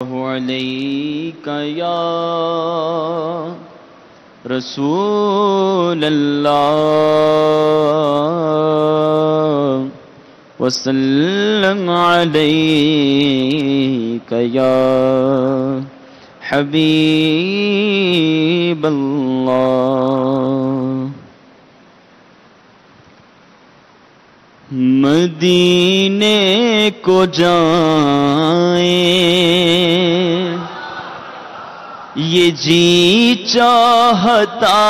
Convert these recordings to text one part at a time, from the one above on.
علیک یا رسول اللہ وسلم علیک یا حبیب اللہ۔ مدینے کو جائیں یہ جی چاہتا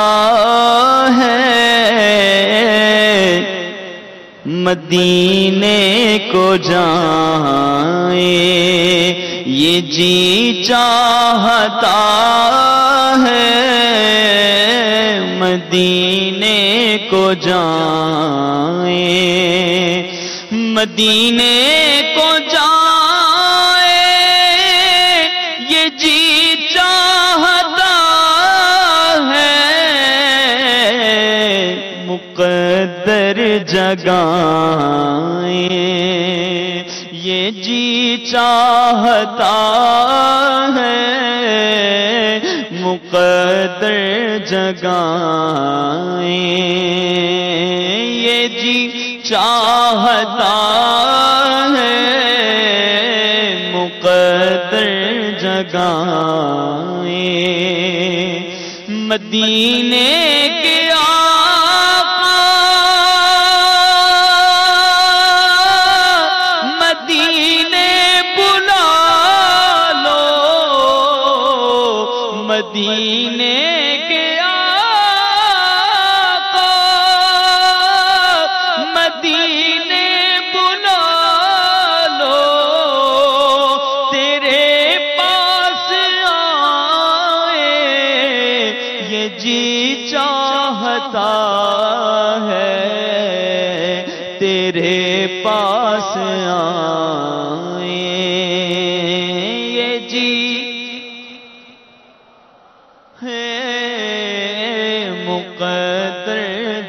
ہے، مدینے کو جائیں یہ جی چاہتا ہے، مدینے کو جائیں، مدینے کو جائیں یہ جی چاہتا ہے، مقدر جگائیں یہ جی چاہتا ہے، مقدر جگائیں یہ جی چاہتا ہے، مقدر جگائیں مدینے کے آقا، مدینے بلا لو، مدینے کے آقا مدینے بلا لو، تیرے پاس آئے یہ جی چاہتا ہے، تیرے پاس آئے یہ جی ہے، مقدر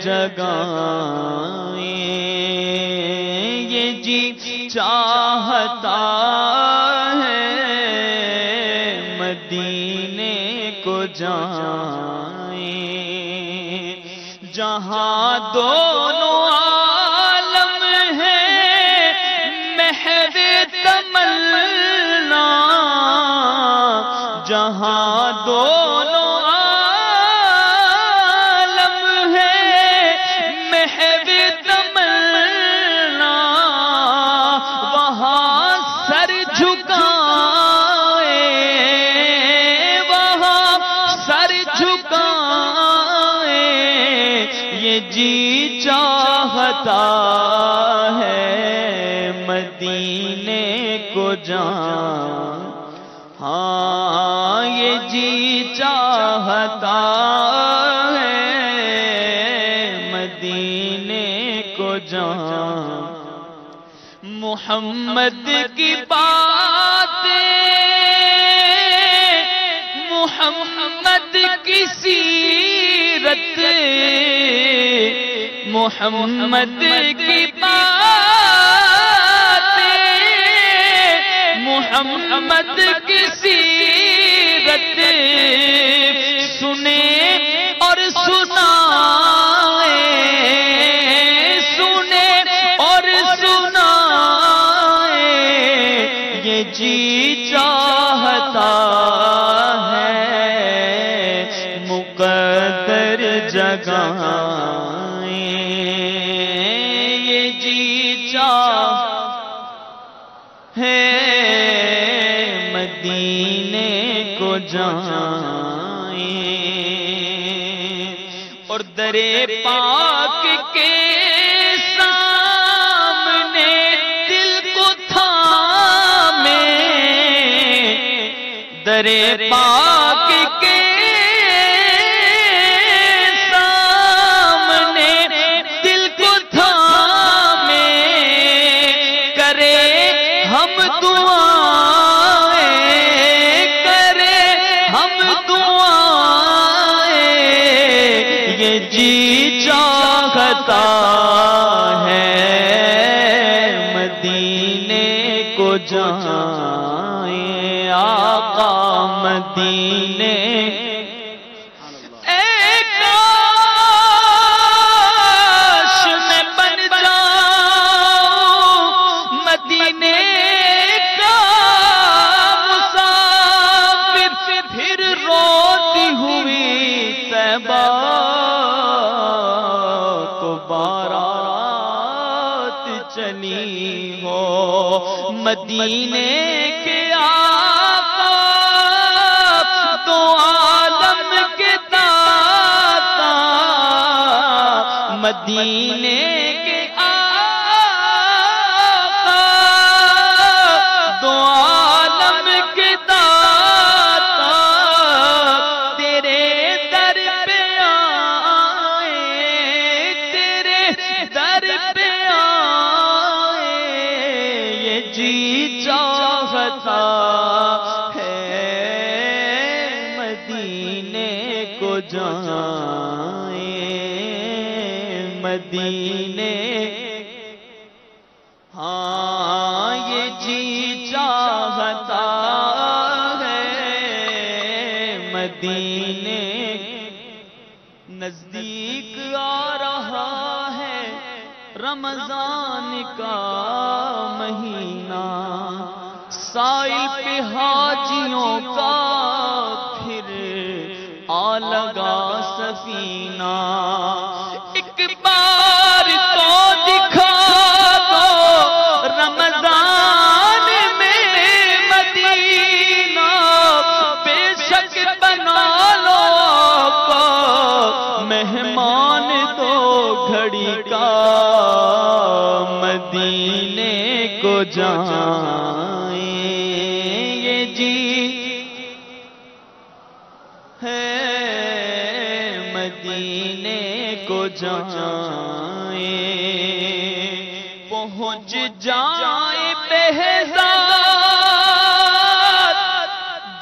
جگائیں یہ جی چاہتا ہے، مدینے کو جائیں جہاں دونوں عالم ہیں محض تمنا، جہاں دونوں عالم ہیں محض تمنا، وہاں سر جھکائیں، وہاں سر جھکائیں یہ جی چاہتا ہے، مدینے کو جائیں، ہاں یہ جی چاہتا ہے، مدینے کو جائیں، محمد کی باتیں، محمد کی سیرت، محمد کی باتیں، محمد کی سیرت سنیں اور سنائیں، سنیں اور سنائیں یہ جی چاہتا ہے، مقدر جگائیں یہ جی چاہتا ہے، مدینے کو جائیں اور درے پاک کے سامنے دل کو تھامیں، درے پاک کے سامنے دل کو تھامیں، کرے ہم دعائیں، کرے ہم دعائیں یہ جی چاہتا ہے، مدینے کو جائیں مدینے چلی ہو مدینے کے آقا تو عالم کے داتا مدینے کے آقا تو عالم کے داتا تیرے در پہ آئے تیرے در پہ جی چاہتا ہے مدینے کو جائیں مدینے ہاں یہ جی چاہتا ہے مدینے نزدیک آ رہا ہے رمضان کا مہینہ سائل پہ حاجیوں کا پھر آ لگا سفینہ ایک بار تو دکھا دو رمضان میں مدینہ بے شک بنا لو کو مہمان تو گھڑی کا مدینے کو جائیں یہ جی ہے مدینے کو جائیں پہنچ جائیں بہزاد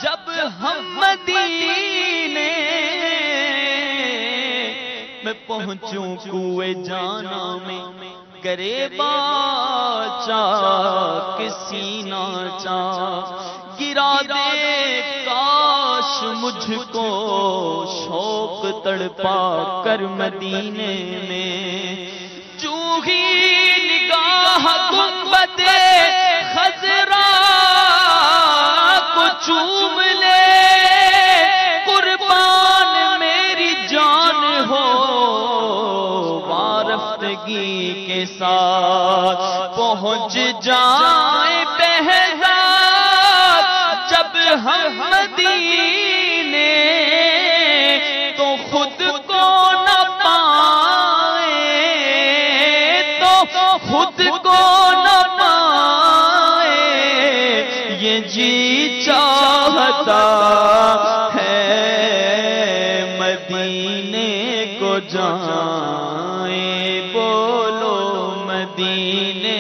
جب ہم مدینے میں پہنچوں کوئے جانا میں گریبا چاک سینہ چاک گرا دے کاش مجھ کو شوق تڑپا کر مدینے میں چوہی نگاہ گنبد خضرا کو چوم لے قربان میری جان ہو وارفتگی کے ساتھ پہنچ جائیں بہزاد جب ہم مدینے تو خود کو نہ پائیں تو خود کو نہ پائیں یہ جی چاہتا ہے مدینے کو جائیں بولو مدینے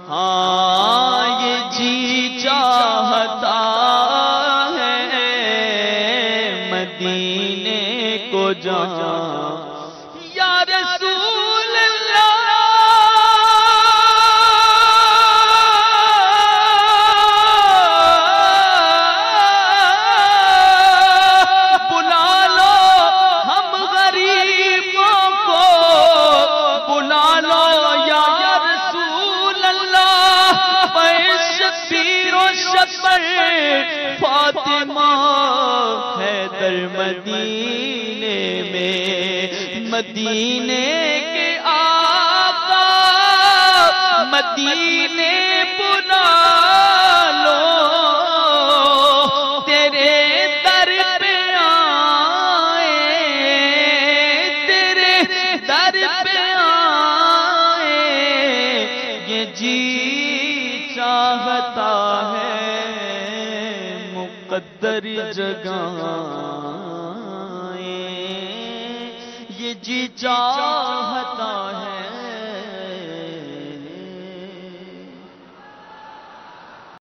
ہاں یہ جی چاہتا ہے مدینے کو جائیں یا رسول اللہ بلا لو ہم غریبوں کو بلا لو یا رسول اللہ شبیر و شبر فاطمہ حیدر مدینے میں مدینے کے آقا مدینے بلا لو تیرے در پہ آئے تیرے در پہ آئے یہ جی چاہتا ہے مقدر جگائیں یہ جی چاہتا ہے